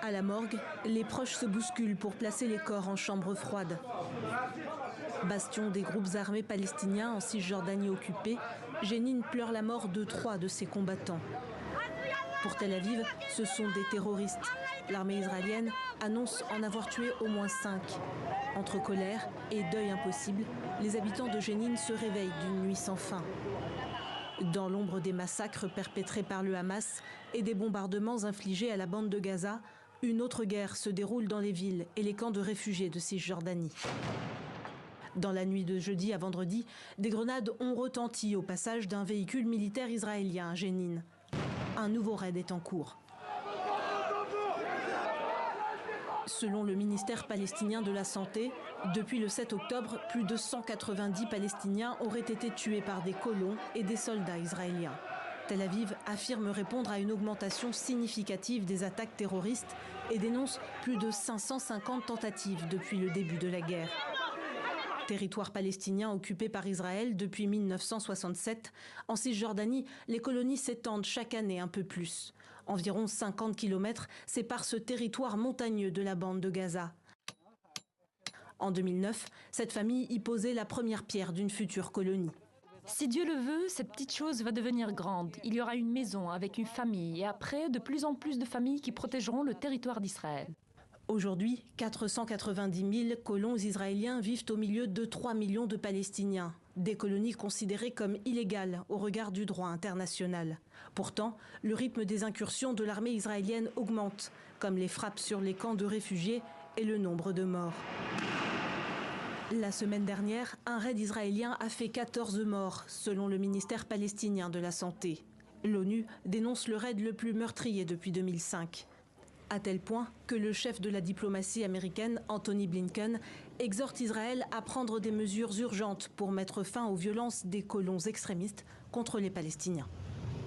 À la morgue, les proches se bousculent pour placer les corps en chambre froide. Bastion des groupes armés palestiniens en Cisjordanie occupée, Jenin pleure la mort de 3 de ses combattants. Pour Tel Aviv, ce sont des terroristes. L'armée israélienne annonce en avoir tué au moins 5. Entre colère et deuil impossible, les habitants de Jenin se réveillent d'une nuit sans fin. Dans l'ombre des massacres perpétrés par le Hamas et des bombardements infligés à la bande de Gaza, une autre guerre se déroule dans les villes et les camps de réfugiés de Cisjordanie. Dans la nuit de jeudi à vendredi, des grenades ont retenti au passage d'un véhicule militaire israélien à Jenin. Un nouveau raid est en cours. Selon le ministère palestinien de la Santé, depuis le 7 octobre, plus de 190 Palestiniens auraient été tués par des colons et des soldats israéliens. Tel Aviv affirme répondre à une augmentation significative des attaques terroristes et dénonce plus de 550 tentatives depuis le début de la guerre. Territoire palestinien occupé par Israël depuis 1967, en Cisjordanie, les colonies s'étendent chaque année un peu plus. Environ 50 km séparent ce territoire montagneux de la bande de Gaza. En 2009, cette famille y posait la première pierre d'une future colonie. Si Dieu le veut, cette petite chose va devenir grande. Il y aura une maison avec une famille et après, de plus en plus de familles qui protégeront le territoire d'Israël. Aujourd'hui, 490 000 colons israéliens vivent au milieu de 3 millions de Palestiniens. Des colonies considérées comme illégales au regard du droit international. Pourtant, le rythme des incursions de l'armée israélienne augmente, comme les frappes sur les camps de réfugiés et le nombre de morts. La semaine dernière, un raid israélien a fait 14 morts, selon le ministère palestinien de la Santé. L'ONU dénonce le raid le plus meurtrier depuis 2005. À tel point que le chef de la diplomatie américaine, Anthony Blinken, exhorte Israël à prendre des mesures urgentes pour mettre fin aux violences des colons extrémistes contre les Palestiniens.